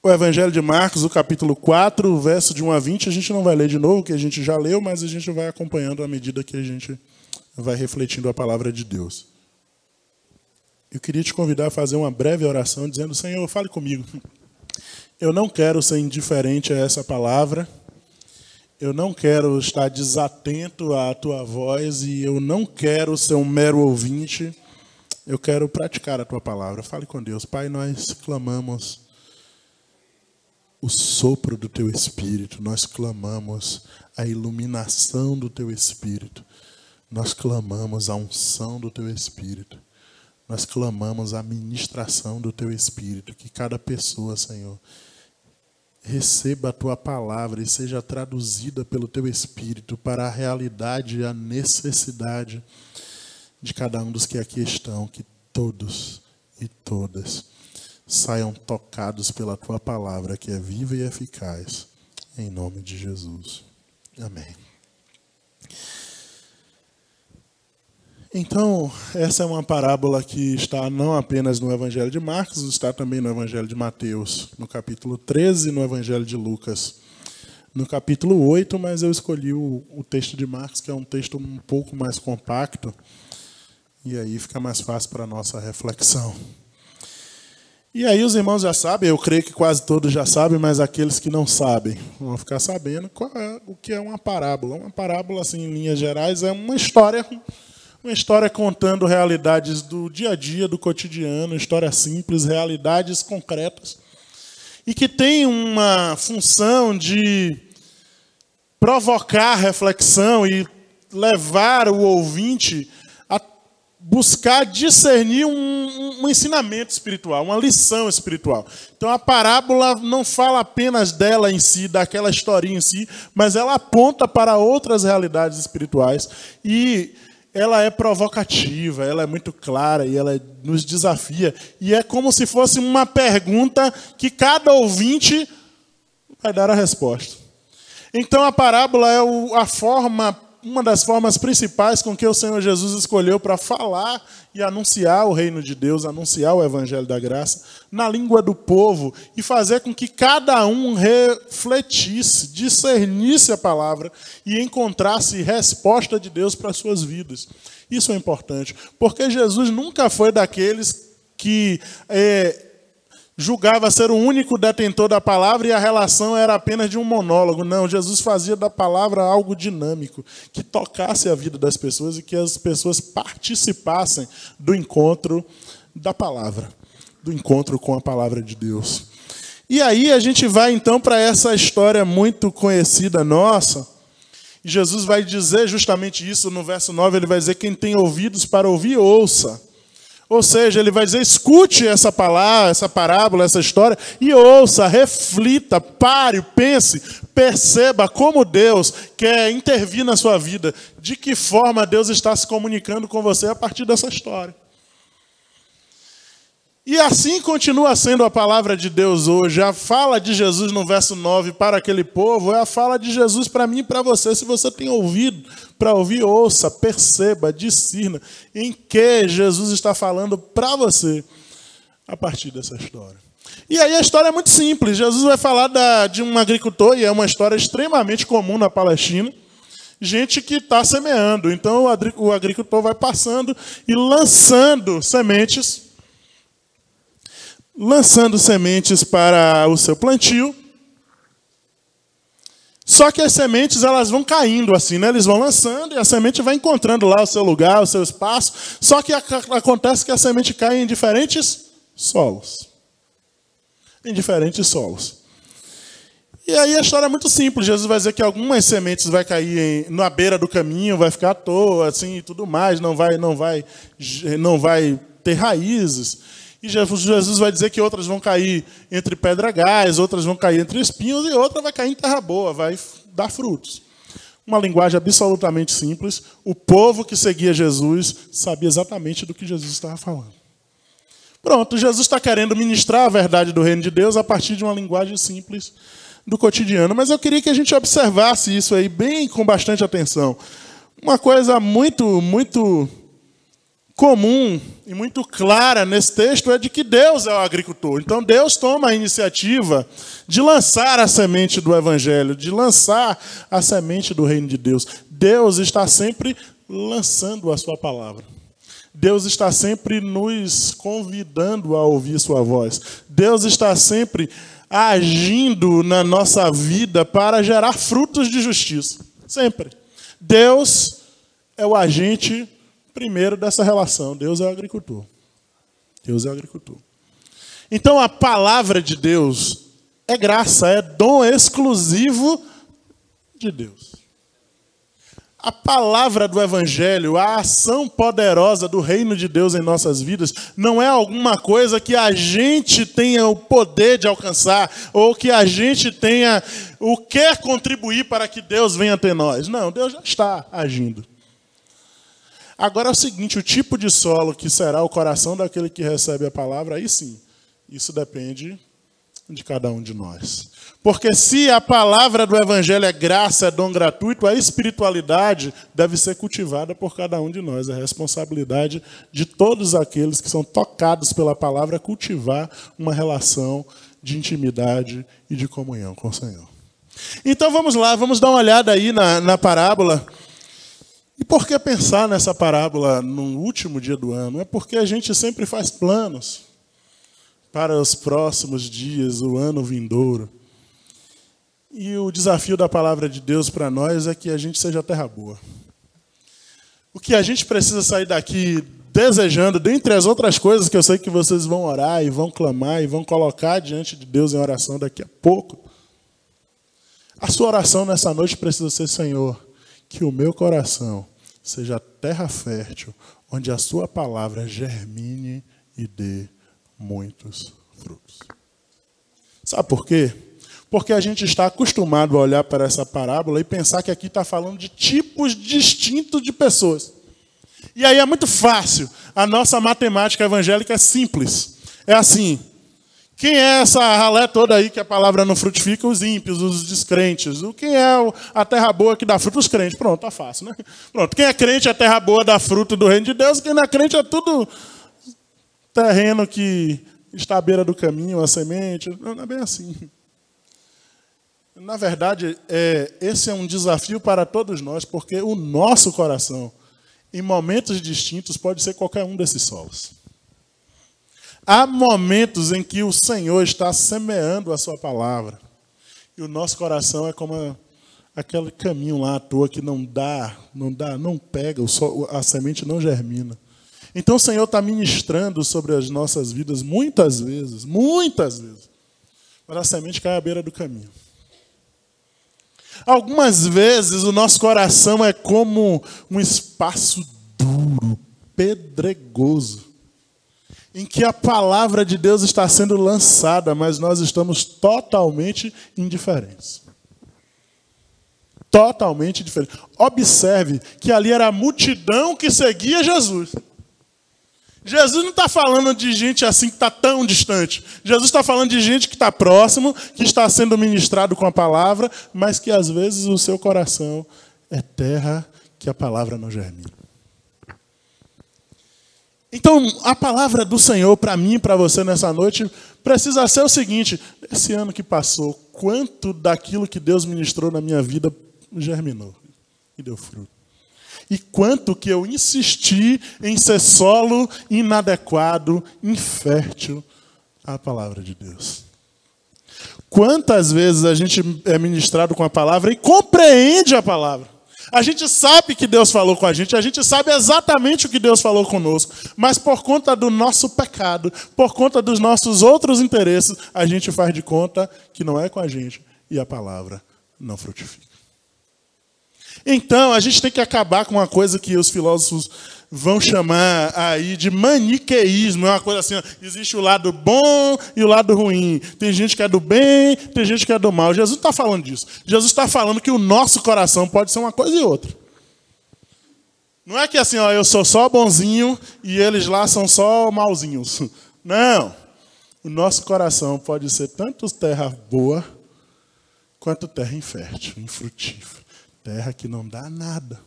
o Evangelho de Marcos, o capítulo 4, o verso de 1 a 20. A gente não vai ler de novo, que a gente já leu, mas a gente vai acompanhando à medida que a gente vai refletindo a palavra de Deus. Eu queria te convidar a fazer uma breve oração, dizendo: Senhor, fale comigo. Eu não quero ser indiferente a essa palavra. Eu não quero estar desatento à tua voz e eu não quero ser um mero ouvinte. Eu quero praticar a tua palavra. Fale com Deus. Pai, nós clamamos o sopro do teu Espírito. Nós clamamos a iluminação do teu Espírito. Nós clamamos a unção do teu Espírito. Nós clamamos a ministração do teu Espírito. Que cada pessoa, Senhor, receba a tua palavra e seja traduzida pelo teu Espírito para a realidade e a necessidade de cada um dos que aqui estão. Que todos e todas saiam tocados pela tua palavra, que é viva e eficaz. Em nome de Jesus. Amém. Então, essa é uma parábola que está não apenas no Evangelho de Marcos, está também no Evangelho de Mateus, no capítulo 13, no Evangelho de Lucas, no capítulo 8, mas eu escolhi o texto de Marcos, que é um texto um pouco mais compacto, e aí fica mais fácil para a nossa reflexão. E aí os irmãos já sabem, eu creio que quase todos já sabem, mas aqueles que não sabem vão ficar sabendo o que é uma parábola. Uma parábola, assim, em linhas gerais, é uma história contando realidades do dia a dia, do cotidiano, história simples, realidades concretas, e que tem uma função de provocar reflexão e levar o ouvinte a buscar discernir um ensinamento espiritual, uma lição espiritual. Então a parábola não fala apenas dela em si, daquela historinha em si, mas ela aponta para outras realidades espirituais e ela é provocativa, ela é muito clara e ela nos desafia. E é como se fosse uma pergunta que cada ouvinte vai dar a resposta. Então a parábola é uma das formas principais com que o Senhor Jesus escolheu para falar e anunciar o reino de Deus, anunciar o evangelho da graça na língua do povo e fazer com que cada um refletisse, discernisse a palavra e encontrasse resposta de Deus para as suas vidas. Isso é importante, porque Jesus nunca foi daqueles que julgava ser o único detentor da palavra e a relação era apenas de um monólogo. Não, Jesus fazia da palavra algo dinâmico, que tocasse a vida das pessoas e que as pessoas participassem do encontro da palavra, do encontro com a palavra de Deus. E aí a gente vai então para essa história muito conhecida nossa. E Jesus vai dizer justamente isso no verso 9, ele vai dizer: quem tem ouvidos para ouvir, ouça. Ou seja, ele vai dizer: escute essa palavra, essa parábola, essa história, e ouça, reflita, pare, pense, perceba como Deus quer intervir na sua vida, de que forma Deus está se comunicando com você a partir dessa história. E assim continua sendo a palavra de Deus hoje. A fala de Jesus no verso 9 para aquele povo é a fala de Jesus para mim e para você. Se você tem ouvido para ouvir, ouça, perceba, discirna em que Jesus está falando para você a partir dessa história. E aí a história é muito simples. Jesus vai falar de um agricultor, e é uma história extremamente comum na Palestina, gente que está semeando. Então o agricultor vai passando e lançando sementes para o seu plantio. Só que as sementes elas vão caindo assim, né? Eles vão lançando e a semente vai encontrando lá o seu lugar, o seu espaço. Só que acontece que a semente cai em diferentes solos. Em diferentes solos. E aí a história é muito simples. Jesus vai dizer que algumas sementes vai cair na beira do caminho, vai ficar à toa, assim, e tudo mais, não vai ter raízes. E Jesus vai dizer que outras vão cair entre pedregais, outras vão cair entre espinhos, e outra vai cair em terra boa, vai dar frutos. Uma linguagem absolutamente simples. O povo que seguia Jesus sabia exatamente do que Jesus estava falando. Pronto, Jesus está querendo ministrar a verdade do reino de Deus a partir de uma linguagem simples do cotidiano. Mas eu queria que a gente observasse isso aí bem com bastante atenção. Uma coisa muito, muito comum e muito clara nesse texto é de que Deus é o agricultor. Então Deus toma a iniciativa de lançar a semente do Evangelho, de lançar a semente do reino de Deus. Deus está sempre lançando a sua palavra. Deus está sempre nos convidando a ouvir sua voz. Deus está sempre agindo na nossa vida para gerar frutos de justiça. Sempre. Deus é o agente primeiro dessa relação. Deus é o agricultor. Deus é o agricultor. Então a palavra de Deus é graça, é dom exclusivo de Deus. A palavra do Evangelho, a ação poderosa do reino de Deus em nossas vidas, não é alguma coisa que a gente tenha o poder de alcançar, ou que a gente tenha o que contribuir para que Deus venha até nós. Não, Deus já está agindo. Agora é o seguinte, o tipo de solo que será o coração daquele que recebe a palavra, aí sim, isso depende de cada um de nós. Porque se a palavra do Evangelho é graça, é dom gratuito, a espiritualidade deve ser cultivada por cada um de nós. É responsabilidade de todos aqueles que são tocados pela palavra cultivar uma relação de intimidade e de comunhão com o Senhor. Então vamos lá, vamos dar uma olhada aí na parábola. E por que pensar nessa parábola no último dia do ano? É porque a gente sempre faz planos para os próximos dias, o ano vindouro. E o desafio da palavra de Deus para nós é que a gente seja terra boa. O que a gente precisa sair daqui desejando, dentre as outras coisas que eu sei que vocês vão orar e vão clamar e vão colocar diante de Deus em oração daqui a pouco, a sua oração nessa noite precisa ser: Senhor, que o meu coração seja terra fértil, onde a sua palavra germine e dê muitos frutos. Sabe por quê? Porque a gente está acostumado a olhar para essa parábola e pensar que aqui está falando de tipos distintos de pessoas. E aí é muito fácil. A nossa matemática evangélica é simples. É assim: quem é essa ralé toda aí que a palavra não frutifica? Os ímpios, os descrentes. Quem é a terra boa que dá fruto? Os crentes. Pronto, tá fácil, né? Pronto, quem é crente é terra boa, dá fruto do reino de Deus. Quem não é crente é tudo terreno que está à beira do caminho, a semente. Não é bem assim. Na verdade, esse é um desafio para todos nós, porque o nosso coração, em momentos distintos, pode ser qualquer um desses solos. Há momentos em que o Senhor está semeando a sua palavra, e o nosso coração é como aquele caminho lá à toa que não pega, a semente não germina. Então o Senhor está ministrando sobre as nossas vidas muitas vezes, mas a semente cai à beira do caminho. Algumas vezes o nosso coração é como um espaço duro, pedregoso, em que a palavra de Deus está sendo lançada, mas nós estamos totalmente indiferentes. Totalmente diferentes. Observe que ali era a multidão que seguia Jesus. Jesus não está falando de gente assim que está tão distante. Jesus está falando de gente que está próximo, que está sendo ministrado com a palavra, mas que às vezes o seu coração é terra que a palavra não germina. Então, a palavra do Senhor para mim e para você nessa noite precisa ser o seguinte: esse ano que passou, quanto daquilo que Deus ministrou na minha vida germinou e deu fruto? E quanto que eu insisti em ser solo inadequado, infértil à palavra de Deus. Quantas vezes a gente é ministrado com a palavra e compreende a palavra. A gente sabe que Deus falou com a gente sabe exatamente o que Deus falou conosco, mas por conta do nosso pecado, por conta dos nossos outros interesses, a gente faz de conta que não é com a gente e a palavra não frutifica. Então, a gente tem que acabar com uma coisa que os filósofos vão chamar aí de maniqueísmo. É uma coisa assim: ó, existe o lado bom e o lado ruim. Tem gente que é do bem, tem gente que é do mal. Jesus não está falando disso. Jesus está falando que o nosso coração pode ser uma coisa e outra. Não é que assim, ó, eu sou só bonzinho e eles lá são só malzinhos. Não. O nosso coração pode ser tanto terra boa quanto terra infértil, infrutífera. Terra que não dá nada.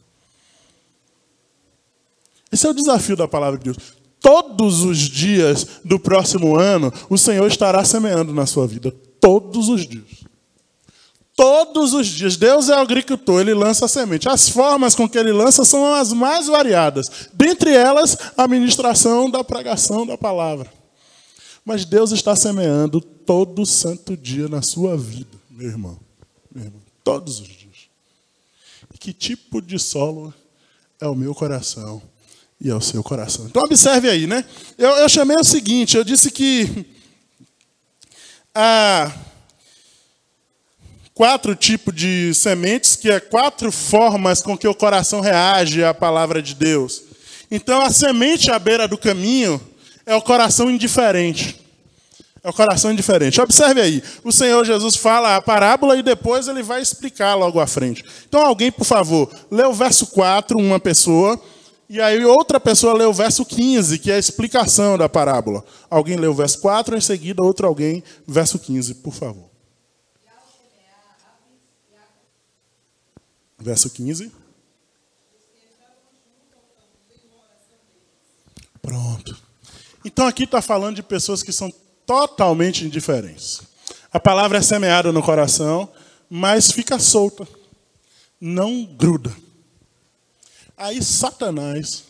Esse é o desafio da palavra de Deus. Todos os dias do próximo ano, o Senhor estará semeando na sua vida. Todos os dias. Todos os dias. Deus é o agricultor, Ele lança a semente. As formas com que Ele lança são as mais variadas. Dentre elas, a ministração da pregação da palavra. Mas Deus está semeando todo santo dia na sua vida, meu irmão. Meu irmão, todos os dias. E que tipo de solo é o meu coração e é o seu coração? Então observe aí, né? Eu chamei o seguinte, eu disse que há 4 tipos de sementes, que é 4 formas com que o coração reage à palavra de Deus. Então a semente à beira do caminho é o coração indiferente. É o coração indiferente. Observe aí, o Senhor Jesus fala a parábola e depois ele vai explicar logo à frente. Então alguém, por favor, lê o verso 4, uma pessoa, e aí outra pessoa lê o verso 15, que é a explicação da parábola. Alguém lê o verso 4, em seguida outro alguém, verso 15, por favor. Verso 15. Pronto. Então aqui está falando de pessoas que são totalmente indiferentes. A palavra é semeada no coração, mas fica solta. Não gruda. Aí Satanás,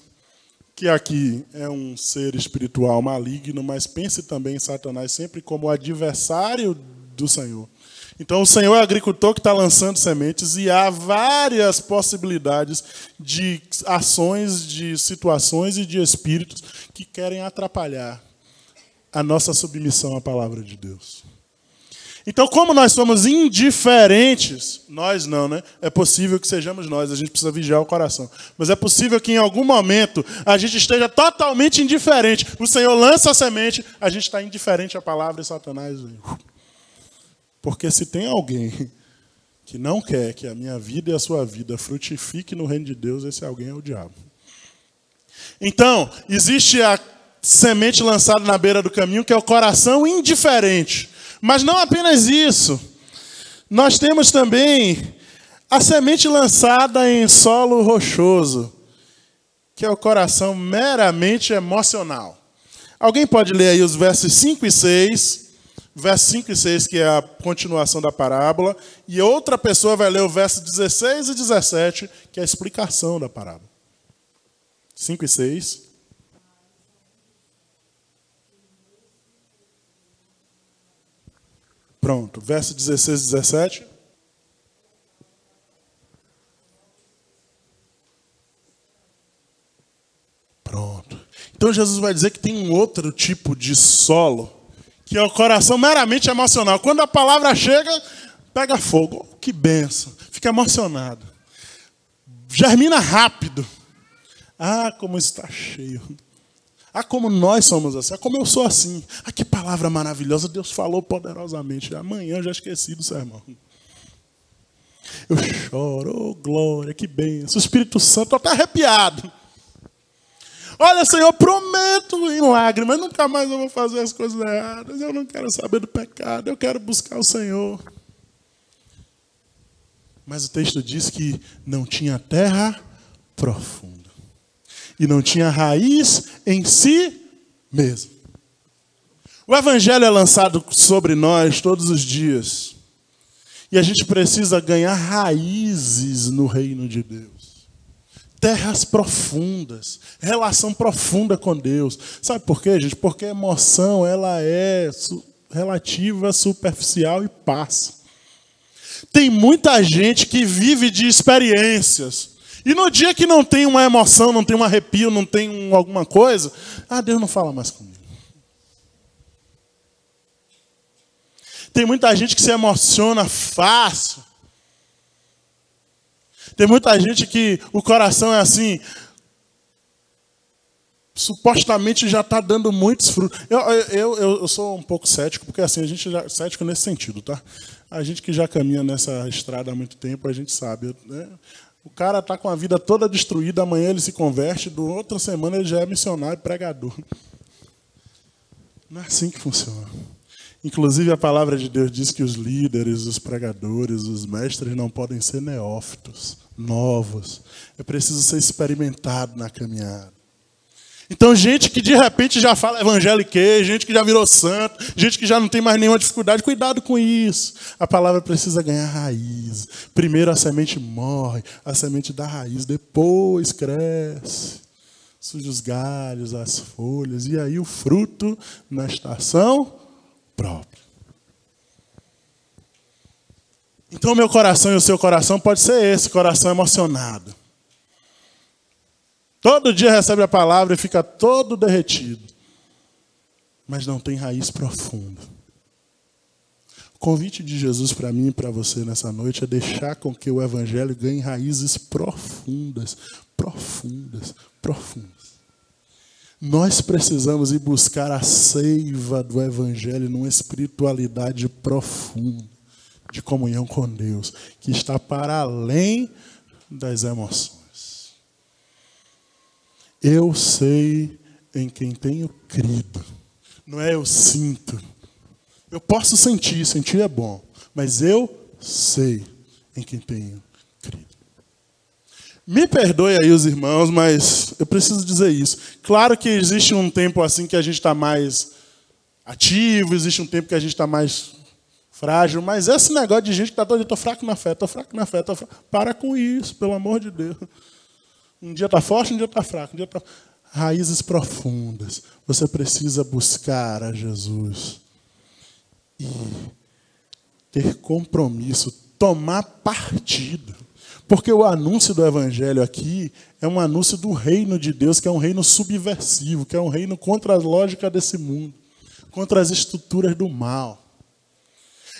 que aqui é um ser espiritual maligno, mas pense também em Satanás sempre como adversário do Senhor. Então o Senhor é o agricultor que está lançando sementes e há várias possibilidades de ações, de situações e de espíritos que querem atrapalhar a nossa submissão à palavra de Deus. Então, como nós somos indiferentes, nós não, né? É possível que sejamos nós, a gente precisa vigiar o coração. Mas é possível que em algum momento a gente esteja totalmente indiferente. O Senhor lança a semente, a gente está indiferente à palavra e Satanás vem. Porque se tem alguém que não quer que a minha vida e a sua vida frutifique no reino de Deus, esse alguém é o diabo. Então, existe a semente lançada na beira do caminho, que é o coração indiferente. Mas não apenas isso. Nós temos também a semente lançada em solo rochoso, que é o coração meramente emocional. Alguém pode ler aí os versos 5 e 6, versos 5 e 6, que é a continuação da parábola, e outra pessoa vai ler o verso 16 e 17, que é a explicação da parábola. 5 e 6. Pronto, verso 16 e 17. Pronto. Então Jesus vai dizer que tem um outro tipo de solo, que é o coração meramente emocional. Quando a palavra chega, pega fogo. Oh, que bênção. Fica emocionado. Germina rápido. Ah, como está cheio. Ah, como nós somos assim. Ah, como eu sou assim. Ah, que palavra maravilhosa. Deus falou poderosamente. Amanhã eu já esqueci do sermão. Eu choro. Oh, glória, que bênção. O Espírito Santo, estou até arrepiado. Olha, Senhor, prometo em lágrimas, nunca mais eu vou fazer as coisas erradas. Eu não quero saber do pecado. Eu quero buscar o Senhor. Mas o texto diz que não tinha terra profunda. E não tinha raiz em si mesmo. O Evangelho é lançado sobre nós todos os dias. E a gente precisa ganhar raízes no reino de Deus. Terras profundas. Relação profunda com Deus. Sabe por quê, gente? Porque a emoção ela é relativa, superficial e passa. Tem muita gente que vive de experiências. E no dia que não tem uma emoção, não tem um arrepio, não tem alguma coisa, Deus não fala mais comigo. Tem muita gente que se emociona fácil. Tem muita gente que o coração é assim, supostamente já está dando muitos frutos. Eu sou um pouco cético, porque assim, a gente já cético nesse sentido, tá? A gente que já caminha nessa estrada há muito tempo, a gente sabe, né? O cara está com a vida toda destruída, amanhã ele se converte, do outra semana ele já é missionário e pregador. Não é assim que funciona. Inclusive a palavra de Deus diz que os líderes, os pregadores, os mestres não podem ser neófitos, novos. É preciso ser experimentado na caminhada. Então, gente que de repente já fala evangélico, gente que já virou santo, gente que já não tem mais nenhuma dificuldade, cuidado com isso. A palavra precisa ganhar raiz. Primeiro a semente morre, a semente dá raiz, depois cresce. Surge os galhos, as folhas, e aí o fruto na estação própria. Então, o meu coração e o seu coração pode ser esse, coração emocionado. Todo dia recebe a palavra e fica todo derretido. Mas não tem raiz profunda. O convite de Jesus para mim e para você nessa noite é deixar com que o evangelho ganhe raízes profundas, profundas, profundas. Nós precisamos ir buscar a seiva do evangelho numa espiritualidade profunda, de comunhão com Deus, que está para além das emoções. Eu sei em quem tenho crido. Não é eu sinto. Eu posso sentir é bom. Mas eu sei em quem tenho crido. Me perdoe aí os irmãos, mas eu preciso dizer isso. Claro que existe um tempo assim que a gente está mais ativo, existe um tempo que a gente está mais frágil, mas esse negócio de gente que está todo dia, estou fraco na fé, para com isso, pelo amor de Deus. Um dia está forte, um dia está fraco. Um dia tá... Raízes profundas. Você precisa buscar a Jesus. E ter compromisso. Tomar partido. Porque o anúncio do evangelho aqui é um anúncio do reino de Deus, que é um reino subversivo, que é um reino contra a lógica desse mundo. Contra as estruturas do mal.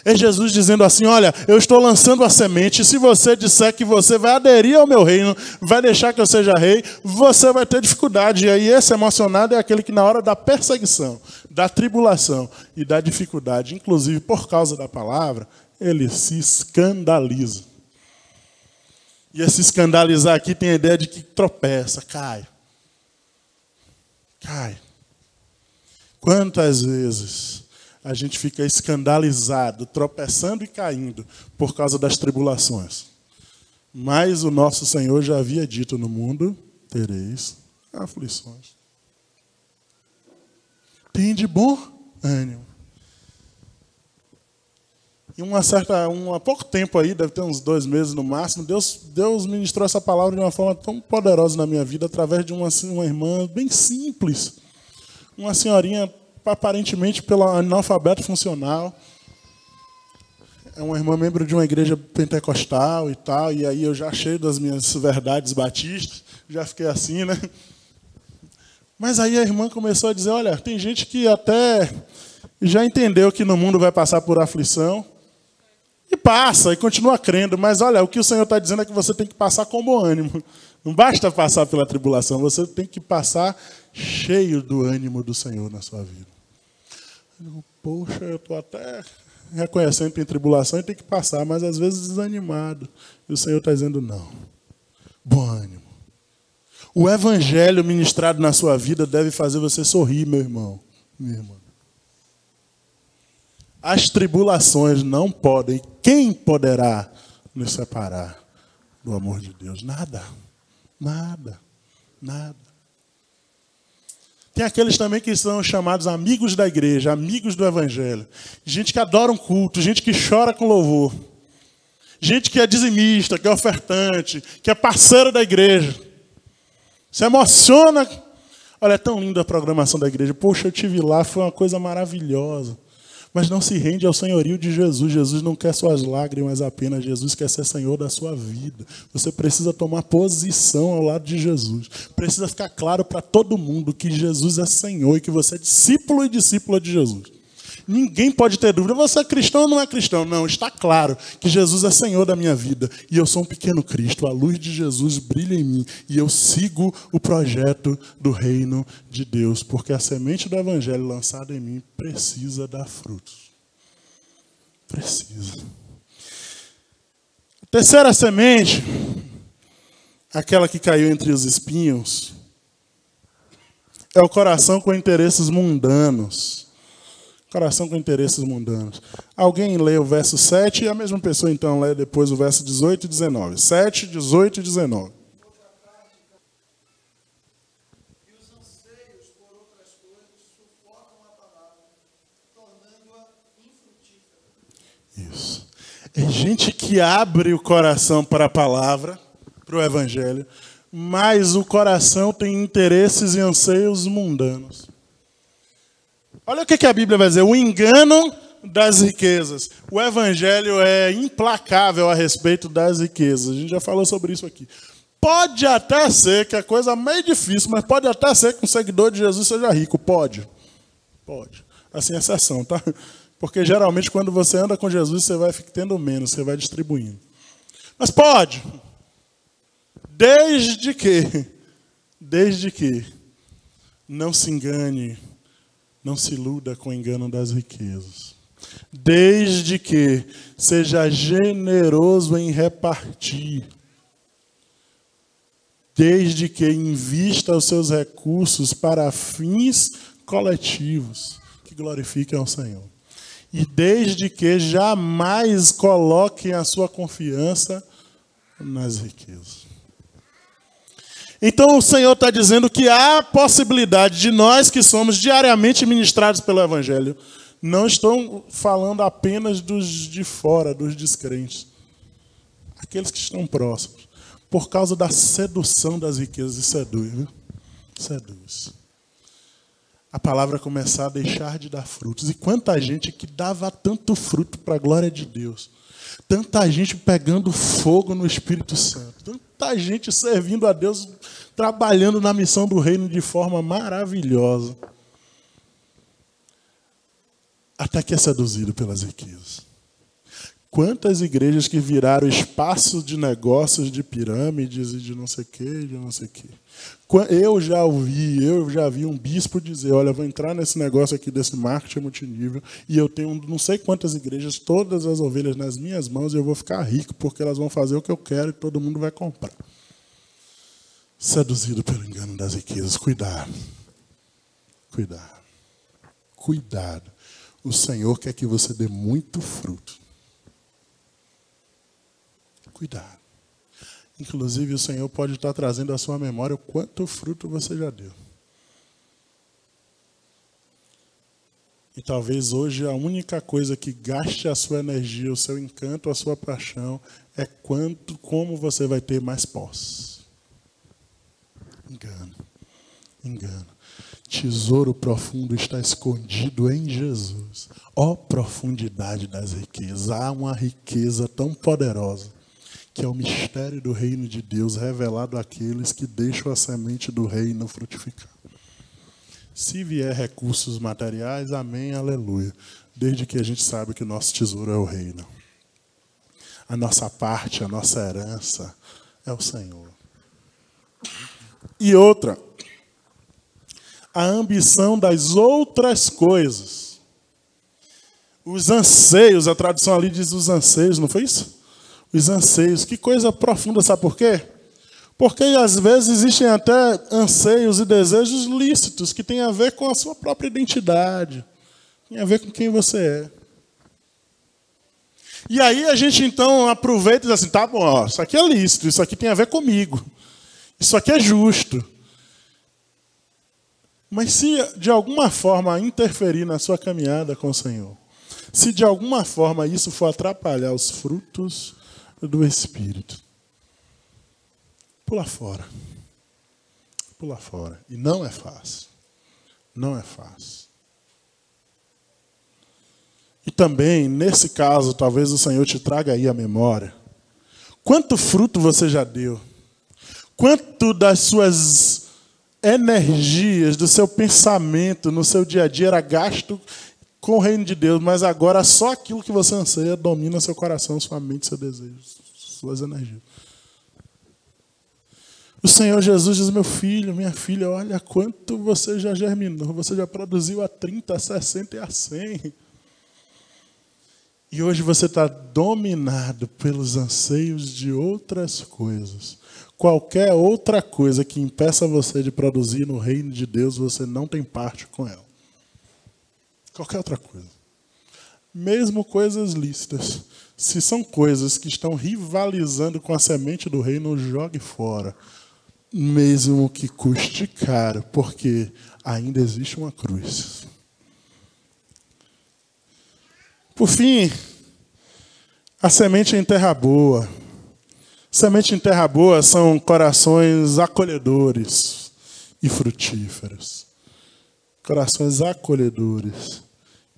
É Jesus dizendo assim, olha, eu estou lançando a semente, se você disser que você vai aderir ao meu reino, vai deixar que eu seja rei, você vai ter dificuldade. E aí esse emocionado é aquele que na hora da perseguição, da tribulação e da dificuldade, inclusive por causa da palavra, ele se escandaliza. E esse escandalizar aqui tem a ideia de que tropeça, cai. Cai. Quantas vezes a gente fica escandalizado, tropeçando e caindo por causa das tribulações. Mas o nosso Senhor já havia dito, no mundo tereis aflições. Tem de bom ânimo. E há pouco tempo aí, deve ter uns 2 meses no máximo, Deus ministrou essa palavra de uma forma tão poderosa na minha vida, através de uma irmã bem simples. Uma senhorinha aparentemente pela analfabeto funcional. É uma irmã membro de uma igreja pentecostal e tal, e aí eu já cheio das minhas verdades batistas, já fiquei assim, né? Mas aí a irmã começou a dizer, olha, tem gente que até já entendeu que no mundo vai passar por aflição, e passa, e continua crendo, mas olha, o que o Senhor está dizendo é que você tem que passar com bom ânimo. Não basta passar pela tribulação, você tem que passar cheio do ânimo do Senhor na sua vida. Poxa, eu estou até reconhecendo que tem tribulação e tem que passar, mas às vezes desanimado. E o Senhor está dizendo, não. Bom ânimo. O evangelho ministrado na sua vida deve fazer você sorrir, meu irmão, minha irmã. As tribulações não podem. Quem poderá nos separar do amor de Deus? Nada. Nada. Nada. Tem aqueles também que são chamados amigos da igreja, amigos do evangelho. Gente que adora um culto, gente que chora com louvor. Gente que é dizimista, que é ofertante, que é parceiro da igreja. Se emociona. Olha, é tão linda a programação da igreja. Poxa, eu estive lá, foi uma coisa maravilhosa. Mas não se rende ao senhorio de Jesus. Jesus não quer suas lágrimas apenas. Jesus quer ser Senhor da sua vida. Você precisa tomar posição ao lado de Jesus. Precisa ficar claro para todo mundo que Jesus é Senhor e que você é discípulo e discípula de Jesus. Ninguém pode ter dúvida. Você é cristão ou não é cristão? Não, está claro que Jesus é Senhor da minha vida. E eu sou um pequeno Cristo. A luz de Jesus brilha em mim. E eu sigo o projeto do reino de Deus. Porque a semente do evangelho lançada em mim precisa dar frutos. Precisa. A terceira semente, aquela que caiu entre os espinhos, é o coração com interesses mundanos. Coração com interesses mundanos. Alguém lê o verso 7 e a mesma pessoa então lê depois o verso 18 e 19. 7, 18 e 19. Isso. É gente que abre o coração para a palavra, para o evangelho, mas o coração tem interesses e anseios mundanos. Olha o que a Bíblia vai dizer, o engano das riquezas. O evangelho é implacável a respeito das riquezas. A gente já falou sobre isso aqui. Pode até ser que a coisa é meio difícil, mas pode até ser que um seguidor de Jesus seja rico. Pode. Pode. Assim, exceção, tá? Porque geralmente quando você anda com Jesus, você vai tendo menos, você vai distribuindo. Mas pode. Desde que não se engane, não se iluda com o engano das riquezas. Desde que seja generoso em repartir. Desde que invista os seus recursos para fins coletivos que glorifiquem ao Senhor. E desde que jamais coloquem a sua confiança nas riquezas. Então o Senhor está dizendo que há possibilidade de nós que somos diariamente ministrados pelo Evangelho. Não estou falando apenas dos de fora, dos descrentes. Aqueles que estão próximos. Por causa da sedução das riquezas. E seduz, viu? Seduz. A palavra começar a deixar de dar frutos. E quanta gente que dava tanto fruto para a glória de Deus. Tanta gente pegando fogo no Espírito Santo. Tanta gente servindo a Deus, trabalhando na missão do reino de forma maravilhosa. Até que é seduzido pelas riquezas. Quantas igrejas que viraram espaços de negócios, de pirâmides e de não sei o quê, de não sei o quê. Eu já vi um bispo dizer, olha, vou entrar nesse negócio aqui desse marketing multinível e eu tenho não sei quantas igrejas, todas as ovelhas nas minhas mãos e eu vou ficar rico porque elas vão fazer o que eu quero e todo mundo vai comprar. Seduzido pelo engano das riquezas. Cuidado. Cuidado. Cuidado. O Senhor quer que você dê muito fruto. Cuidado. Inclusive, o Senhor pode estar trazendo à sua memória o quanto fruto você já deu. E talvez hoje a única coisa que gaste a sua energia, o seu encanto, a sua paixão, é como você vai ter mais posse. Engano. Engano. Tesouro profundo está escondido em Jesus. Ó profundidade das riquezas. Há uma riqueza tão poderosa que é o mistério do reino de Deus revelado àqueles que deixam a semente do reino frutificar. Se vier recursos materiais, amém, aleluia. Desde que a gente sabe que o nosso tesouro é o reino. A nossa parte, a nossa herança é o Senhor. E outra, a ambição das outras coisas. Os anseios, a tradução ali diz os anseios, não foi isso? Os anseios, que coisa profunda, sabe por quê? Porque às vezes existem até anseios e desejos lícitos que têm a ver com a sua própria identidade, tem a ver com quem você é. E aí a gente então aproveita e diz assim, tá bom, ó, isso aqui é lícito, isso aqui tem a ver comigo, isso aqui é justo. Mas se de alguma forma interferir na sua caminhada com o Senhor, se de alguma forma isso for atrapalhar os frutos do Espírito, pula fora. Pula fora. E não é fácil. Não é fácil. E também, nesse caso, talvez o Senhor te traga aí a memória. Quanto fruto você já deu? Quanto das suas energias, do seu pensamento, no seu dia a dia era gasto com o reino de Deus, mas agora só aquilo que você anseia domina seu coração, sua mente, seu desejo, suas energias. O Senhor Jesus diz, meu filho, minha filha, olha quanto você já germinou, você já produziu a 30, a 60 e a 100. E hoje você está dominado pelos anseios de outras coisas. Qualquer outra coisa que impeça você de produzir no reino de Deus, você não tem parte com ela. Qualquer outra coisa. Mesmo coisas lícitas. Se são coisas que estão rivalizando com a semente do reino, jogue fora. Mesmo que custe caro, porque ainda existe uma cruz. Por fim, A semente em terra boa. Semente em terra boa são corações acolhedores e frutíferos. Corações acolhedores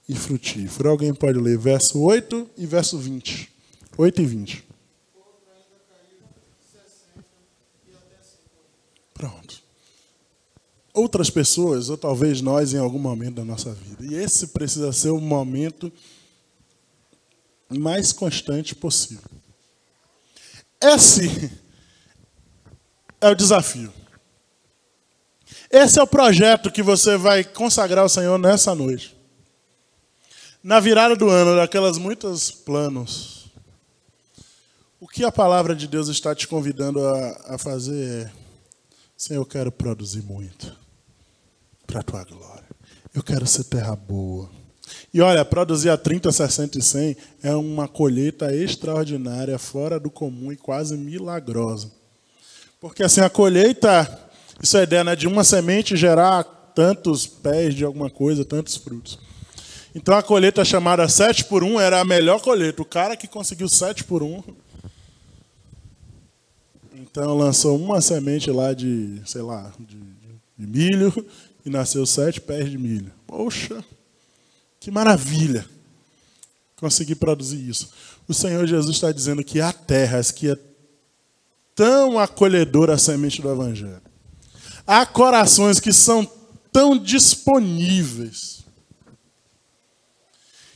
e frutíferos. Alguém pode ler verso 8 e verso 20. 8 e 20. Pronto. Outras pessoas, ou talvez nós, em algum momento da nossa vida. E esse precisa ser o momento mais constante possível. Esse é o desafio. Esse é o projeto que você vai consagrar ao Senhor nessa noite. Na virada do ano, daquelas muitos planos, o que a palavra de Deus está te convidando a fazer é: Senhor, eu quero produzir muito para a tua glória. Eu quero ser terra boa. E olha, produzir a 30, 60 e 100 é uma colheita extraordinária, fora do comum e quase milagrosa. Porque assim, a colheita, isso é a ideia, né, de uma semente gerar tantos pés de alguma coisa, tantos frutos. Então a colheita chamada 7 por 1 era a melhor colheita. O cara que conseguiu 7 por 1, então lançou uma semente lá de, sei lá, de milho e nasceu 7 pés de milho. Poxa, que maravilha conseguir produzir isso. O Senhor Jesus está dizendo que há terras que é tão acolhedora a semente do Evangelho. Há corações que são tão disponíveis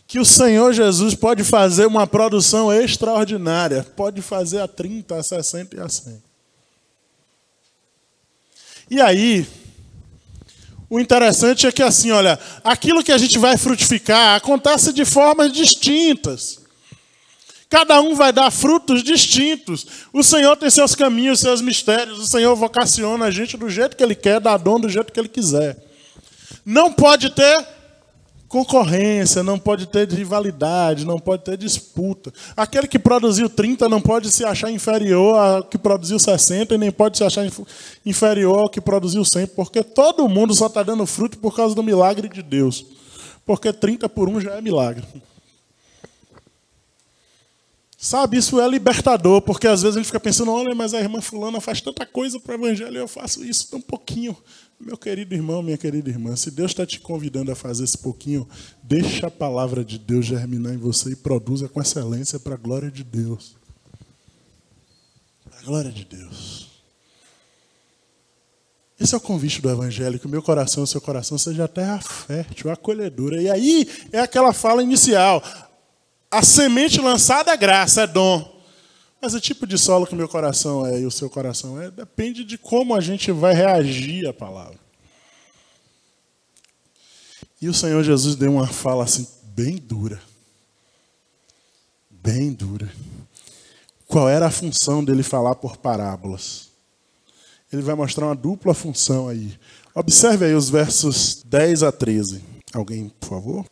que o Senhor Jesus pode fazer uma produção extraordinária. Pode fazer a 30, a 60 e a 100. E aí, o interessante é que assim, olha, aquilo que a gente vai frutificar acontece de formas distintas. Cada um vai dar frutos distintos. O Senhor tem seus caminhos, seus mistérios. O Senhor vocaciona a gente do jeito que Ele quer, dá dom do jeito que Ele quiser. Não pode ter concorrência, não pode ter rivalidade, não pode ter disputa. Aquele que produziu 30 não pode se achar inferior ao que produziu 60 e nem pode se achar inferior ao que produziu 100, porque todo mundo só está dando fruto por causa do milagre de Deus. Porque 30 por 1 já é milagre. Sabe, isso é libertador, porque às vezes a gente fica pensando: olha, mas a irmã fulana faz tanta coisa para o evangelho e eu faço isso tão pouquinho. Meu querido irmão, minha querida irmã, se Deus está te convidando a fazer esse pouquinho, deixa a palavra de Deus germinar em você e produza com excelência para a glória de Deus. Para a glória de Deus. Esse é o convite do evangelho, que o meu coração e o seu coração seja a terra fértil, acolhedora. E aí é aquela fala inicial: a semente lançada é graça, é dom. Mas o tipo de solo que o meu coração é e o seu coração é, depende de como a gente vai reagir à palavra. E o Senhor Jesus deu uma fala assim, bem dura. Bem dura. Qual era a função dele falar por parábolas? Ele vai mostrar uma dupla função aí. Observe aí os versos 10 a 13. Alguém, por favor?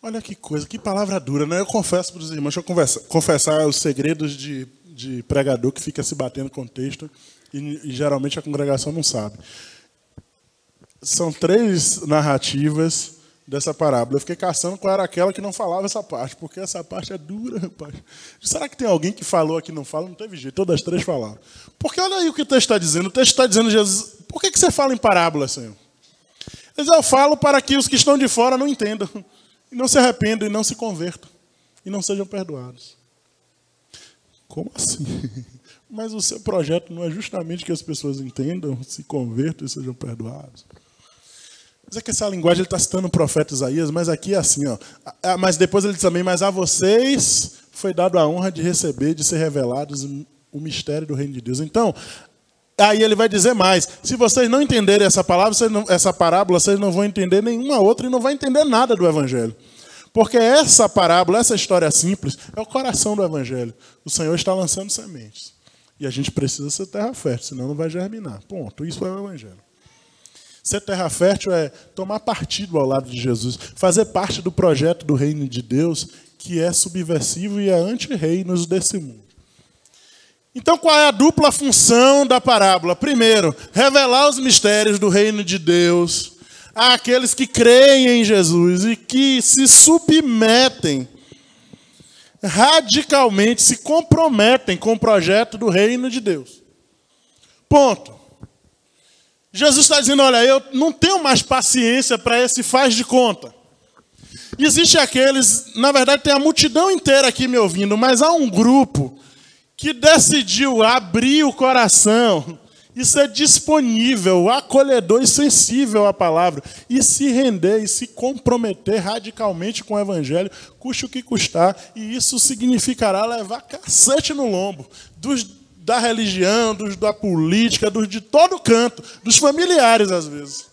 Olha que coisa, que palavra dura, né? Eu confesso para os irmãos, deixa eu confessar os segredos de pregador que fica se batendo com o texto e geralmente a congregação não sabe. São 3 narrativas dessa parábola. Eu fiquei caçando qual era aquela que não falava essa parte, porque essa parte é dura, rapaz. Será que tem alguém que falou aqui e não fala? Não teve jeito, todas as 3 falaram. Porque olha aí o que o texto está dizendo. O texto está dizendo: Jesus, por que você fala em parábola, Senhor? Ele diz: eu falo para que os que estão de fora não entendam. E não se arrependam, e não se convertam, e não sejam perdoados. Como assim? Mas o seu projeto não é justamente que as pessoas entendam, se convertam e sejam perdoados? Mas é que essa linguagem, ele está citando o profeta Isaías, mas aqui é assim, ó. Mas depois ele diz também: mas a vocês foi dado a honra de receber, de ser revelados o mistério do reino de Deus. Então, aí ele vai dizer mais: se vocês não entenderem essa palavra, essa parábola, vocês não vão entender nenhuma outra e não vão entender nada do evangelho. Porque essa parábola, essa história simples, é o coração do evangelho. O Senhor está lançando sementes. E a gente precisa ser terra fértil, senão não vai germinar. Ponto. Isso é o evangelho. Ser terra fértil é tomar partido ao lado de Jesus, fazer parte do projeto do reino de Deus, que é subversivo e é anti-reinos desse mundo. Então, qual é a dupla função da parábola? Primeiro, revelar os mistérios do reino de Deus àqueles que creem em Jesus e que se submetem radicalmente, se comprometem com o projeto do reino de Deus. Ponto. Jesus está dizendo, olha, eu não tenho mais paciência para esse faz de conta. Existe aqueles, na verdade tem a multidão inteira aqui me ouvindo, mas há um grupo que decidiu abrir o coração e ser disponível, acolhedor e sensível à palavra, e se render e se comprometer radicalmente com o evangelho, custe o que custar, e isso significará levar cacete no lombo da religião, da política, de todo canto, dos familiares às vezes.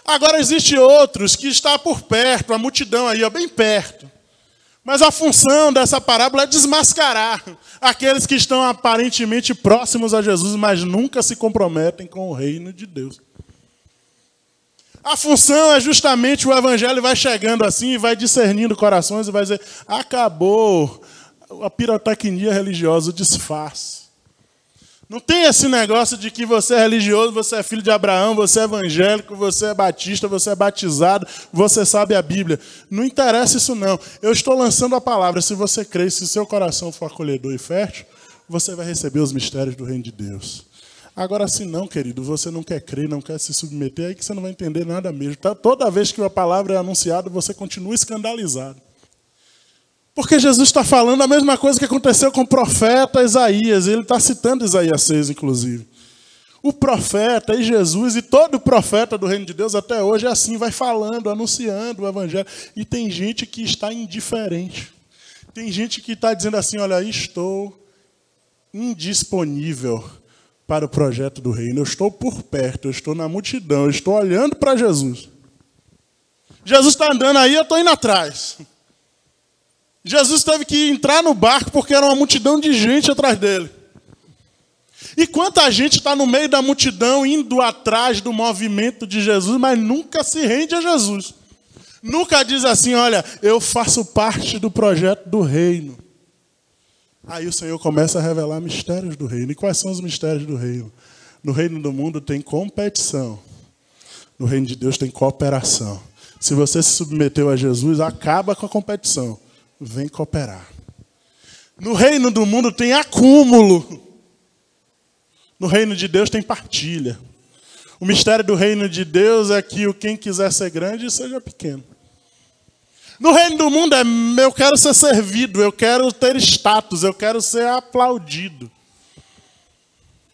Agora existem outros que estão por perto, a multidão aí, ó, bem perto. Mas a função dessa parábola é desmascarar aqueles que estão aparentemente próximos a Jesus, mas nunca se comprometem com o reino de Deus. A função é justamente o evangelho vai chegando assim, e vai discernindo corações e vai dizer, acabou a pirotecnia religiosa, o disfarce. Não tem esse negócio de que você é religioso, você é filho de Abraão, você é evangélico, você é batista, você é batizado, você sabe a Bíblia. Não interessa isso não. Eu estou lançando a palavra. Se você crê, se seu coração for acolhedor e fértil, você vai receber os mistérios do reino de Deus. Agora, se não, querido, você não quer crer, não quer se submeter, aí que você não vai entender nada mesmo. Toda vez que a palavra é anunciada, você continua escandalizado. Porque Jesus está falando a mesma coisa que aconteceu com o profeta Isaías. Ele está citando Isaías 6, inclusive. O profeta e Jesus e todo profeta do reino de Deus até hoje é assim, vai falando, anunciando o evangelho. E tem gente que está indiferente. Tem gente que está dizendo assim, olha, estou indisponível para o projeto do reino. Eu estou por perto, eu estou na multidão, eu estou olhando para Jesus. Jesus está andando aí, eu estou indo atrás. Jesus teve que entrar no barco porque era uma multidão de gente atrás dele. E quanta gente está no meio da multidão indo atrás do movimento de Jesus, mas nunca se rende a Jesus. Nunca diz assim, olha, eu faço parte do projeto do reino. Aí o Senhor começa a revelar mistérios do reino. E quais são os mistérios do reino? No reino do mundo tem competição. No reino de Deus tem cooperação. Se você se submeteu a Jesus, acaba com a competição. Vem cooperar. No reino do mundo tem acúmulo. No reino de Deus tem partilha. O mistério do reino de Deus é que quem quiser ser grande, seja pequeno. No reino do mundo é eu quero ser servido, eu quero ter status, eu quero ser aplaudido.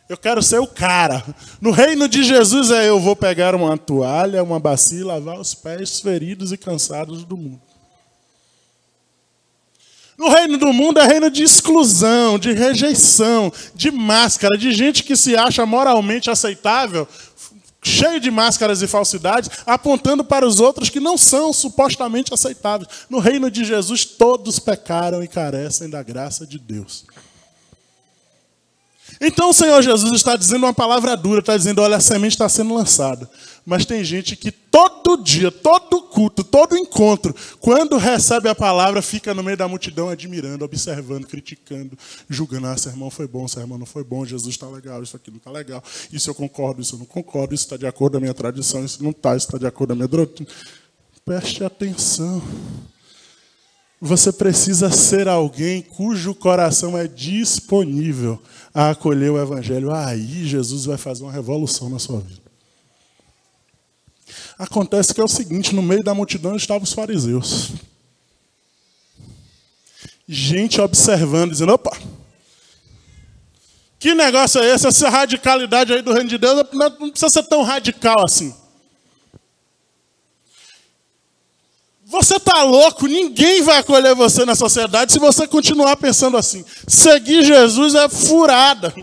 Eu quero ser o cara. No reino de Jesus é eu vou pegar uma toalha, uma bacia e lavar os pés feridos e cansados do mundo. No reino do mundo é reino de exclusão, de rejeição, de máscara, de gente que se acha moralmente aceitável, cheio de máscaras e falsidades, apontando para os outros que não são supostamente aceitáveis. No reino de Jesus, todos pecaram e carecem da graça de Deus. Então o Senhor Jesus está dizendo uma palavra dura, está dizendo, olha, a semente está sendo lançada. Mas tem gente que todo dia, todo culto, todo encontro, quando recebe a palavra, fica no meio da multidão admirando, observando, criticando, julgando, sermão foi bom, sermão não foi bom, Jesus está legal, isso aqui não está legal, isso eu concordo, isso eu não concordo, isso está de acordo com a minha tradição, isso não está, isso está de acordo com a minha doutrina. Preste atenção. Você precisa ser alguém cujo coração é disponível a acolher o evangelho. Aí Jesus vai fazer uma revolução na sua vida. Acontece que é o seguinte, no meio da multidão estavam os fariseus. Gente observando, dizendo, opa, que negócio é esse? Essa radicalidade aí do reino de Deus não precisa ser tão radical assim. Você está louco, ninguém vai acolher você na sociedade se você continuar pensando assim. Seguir Jesus é furada.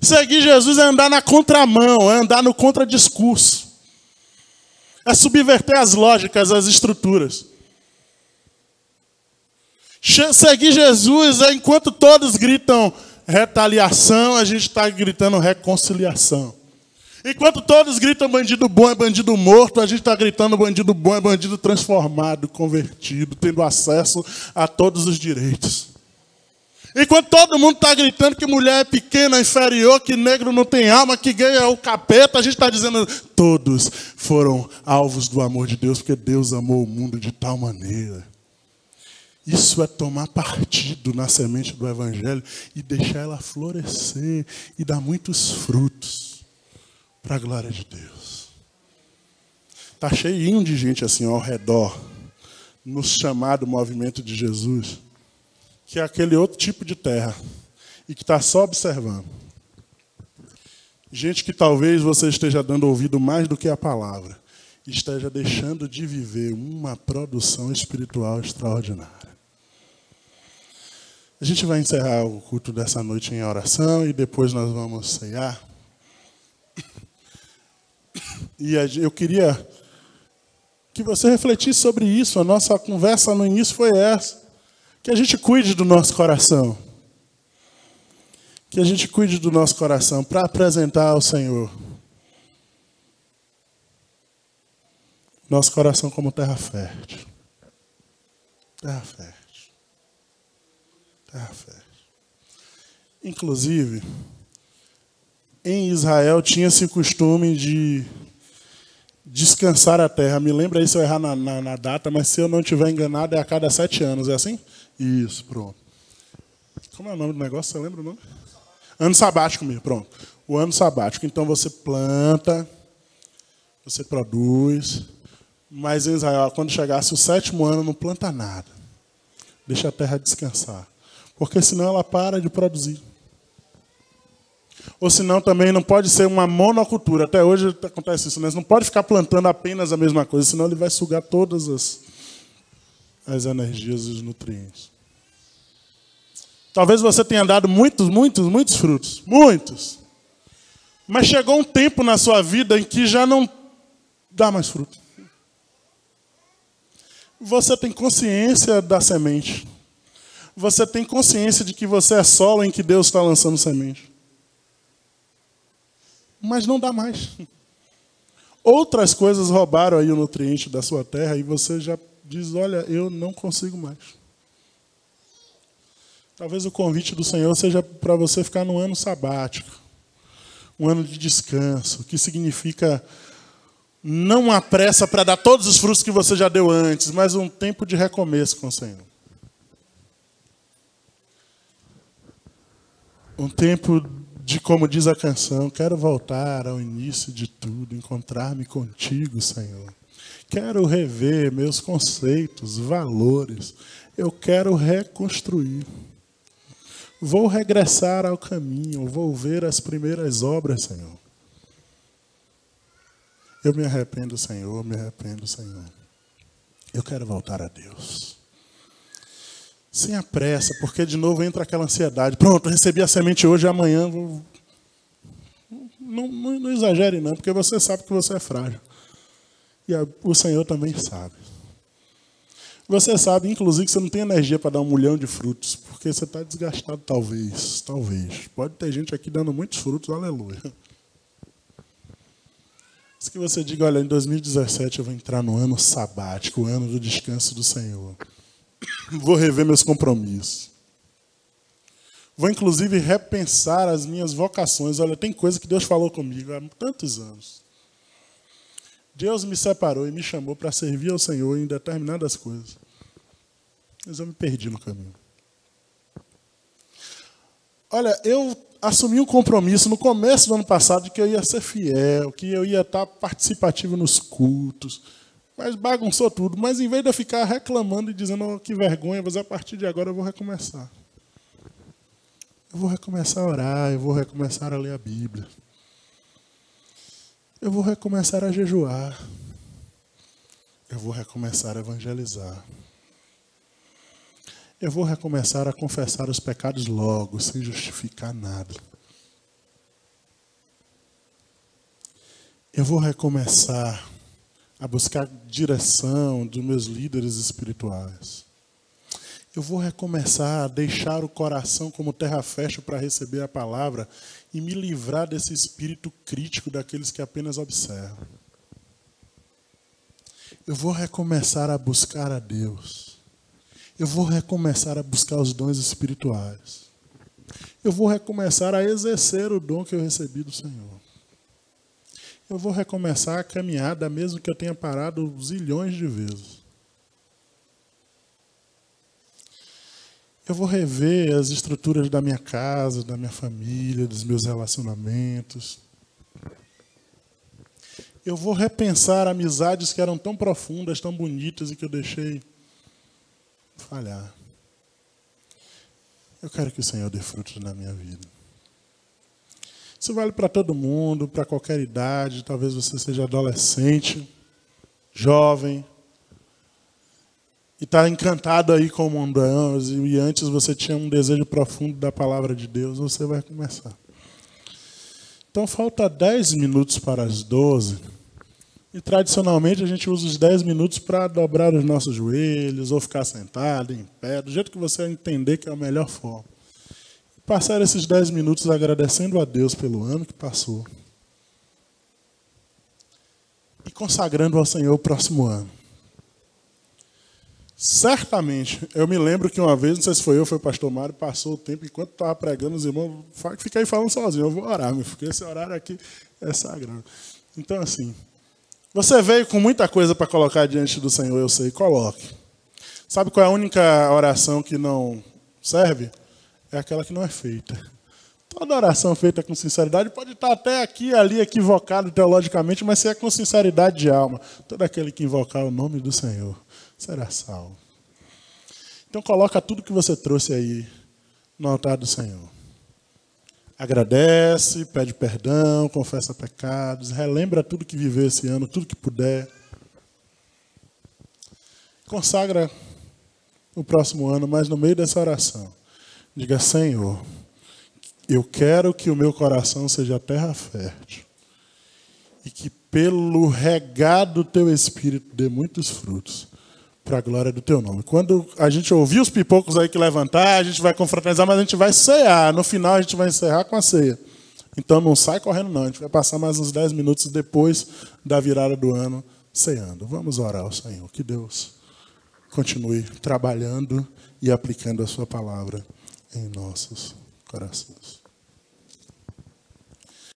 Seguir Jesus é andar na contramão, é andar no contradiscurso. É subverter as lógicas, as estruturas. Seguir Jesus é enquanto todos gritam retaliação, a gente está gritando reconciliação. Enquanto todos gritam bandido bom é bandido morto, a gente está gritando bandido bom é bandido transformado, convertido, tendo acesso a todos os direitos. Enquanto todo mundo está gritando que mulher é pequena, inferior, que negro não tem alma, que gay é o capeta, a gente está dizendo todos foram alvos do amor de Deus, porque Deus amou o mundo de tal maneira. Isso é tomar partido na semente do Evangelho e deixar ela florescer e dar muitos frutos para a glória de Deus. Está cheinho de gente assim ao redor, no chamado movimento de Jesus, que é aquele outro tipo de terra e que está só observando. Gente que talvez você esteja dando ouvido mais do que a palavra, e esteja deixando de viver uma produção espiritual extraordinária. A gente vai encerrar o culto dessa noite em oração e depois nós vamos ceiar. E eu queria que você refletisse sobre isso. A nossa conversa no início foi essa. Que a gente cuide do nosso coração. Que a gente cuide do nosso coração para apresentar ao Senhor. Nosso coração como terra fértil. Terra fértil. Terra fértil. Inclusive, em Israel tinha-se o costume de descansar a terra. Me lembra aí se eu errar na data, mas se eu não estiver enganado, é a cada 7 anos. É assim? Isso, pronto. Como é o nome do negócio? Você lembra o nome? Ano sabático mesmo, pronto. O ano sabático. Então você planta, você produz, mas em Israel, quando chegasse o 7º ano, não planta nada. Deixa a terra descansar. Porque senão ela para de produzir. Ou senão também não pode ser uma monocultura. Até hoje acontece isso, né? Você não pode ficar plantando apenas a mesma coisa, senão ele vai sugar todas as energias e os nutrientes. Talvez você tenha dado muitos frutos. Muitos. Mas chegou um tempo na sua vida em que já não dá mais fruto. Você tem consciência da semente. Você tem consciência de que você é solo em que Deus está lançando semente. Mas não dá mais. Outras coisas roubaram aí o nutriente da sua terra e você já diz, olha, eu não consigo mais. Talvez o convite do Senhor seja para você ficar num ano sabático. Um ano de descanso, que significa não uma pressa para dar todos os frutos que você já deu antes, mas um tempo de recomeço com o Senhor. Um tempo de, como diz a canção, quero voltar ao início de tudo, encontrar-me contigo, Senhor. Quero rever meus conceitos, valores. Eu quero reconstruir. Vou regressar ao caminho, vou ver as primeiras obras, Senhor. Eu me arrependo, Senhor, me arrependo, Senhor. Eu quero voltar a Deus. Sem a pressa, porque de novo entra aquela ansiedade. Pronto, recebi a semente hoje e amanhã vou... Não exagere não, porque você sabe que você é frágil. E o Senhor também sabe. Você sabe, inclusive, que você não tem energia para dar 1 milhão de frutos, porque você está desgastado, talvez. Pode ter gente aqui dando muitos frutos, aleluia. Se que você diga, olha, em 2017 eu vou entrar no ano sabático, o ano do descanso do Senhor. Vou rever meus compromissos. Vou, inclusive, repensar as minhas vocações. Olha, tem coisa que Deus falou comigo há tantos anos. Deus me separou e me chamou para servir ao Senhor em determinadas coisas. Mas eu me perdi no caminho. Olha, eu assumi um compromisso no começo do ano passado de que eu ia ser fiel, que eu ia estar participativo nos cultos. Mas bagunçou tudo. Mas em vez de eu ficar reclamando e dizendo oh, que vergonha, mas a partir de agora eu vou recomeçar. Eu vou recomeçar a orar, eu vou recomeçar a ler a Bíblia. Eu vou recomeçar a jejuar. Eu vou recomeçar a evangelizar. Eu vou recomeçar a confessar os pecados logo, sem justificar nada. Eu vou recomeçar a buscar direção dos meus líderes espirituais. Eu vou recomeçar a deixar o coração como terra fértil para receber a palavra e me livrar desse espírito crítico daqueles que apenas observam. Eu vou recomeçar a buscar a Deus. Eu vou recomeçar a buscar os dons espirituais. Eu vou recomeçar a exercer o dom que eu recebi do Senhor. Eu vou recomeçar a caminhada, mesmo que eu tenha parado zilhões de vezes. Eu vou rever as estruturas da minha casa, da minha família, dos meus relacionamentos. Eu vou repensar amizades que eram tão profundas, tão bonitas e que eu deixei falhar. Eu quero que o Senhor dê frutos na minha vida. Isso vale para todo mundo, para qualquer idade. Talvez você seja adolescente, jovem, e está encantado aí com o mundão, e antes você tinha um desejo profundo da palavra de Deus, você vai começar. Então falta 10 minutos para as 12. E tradicionalmente a gente usa os 10 minutos para dobrar os nossos joelhos, ou ficar sentado, em pé, do jeito que você entender que é a melhor forma. Passar esses 10 minutos agradecendo a Deus pelo ano que passou. E consagrando ao Senhor o próximo ano. Certamente, eu me lembro que uma vez, não sei se foi eu ou foi o pastor Mário, passou o tempo, enquanto estava pregando, os irmãos, fica aí falando sozinho, eu vou orar, porque esse horário aqui é sagrado. Então, assim, você veio com muita coisa para colocar diante do Senhor, eu sei, coloque. Sabe qual é a única oração que não serve? É aquela que não é feita. Toda oração feita com sinceridade pode estar até aqui e ali equivocado teologicamente, mas se é com sinceridade de alma, todo aquele que invocar o nome do Senhor será salvo. Então coloca tudo que você trouxe aí no altar do Senhor. Agradece, pede perdão, confessa pecados, relembra tudo que viveu esse ano, tudo que puder. Consagra o próximo ano, mas no meio dessa oração, diga: Senhor, eu quero que o meu coração seja terra fértil e que pelo regar do teu Espírito dê muitos frutos para a glória do teu nome. Quando a gente ouvir os pipocos aí que levantar, a gente vai confraternizar, mas a gente vai cear. No final a gente vai encerrar com a ceia. Então não sai correndo não, a gente vai passar mais uns 10 minutos depois da virada do ano ceando. Vamos orar ao Senhor, que Deus continue trabalhando e aplicando a sua palavra em nossos corações.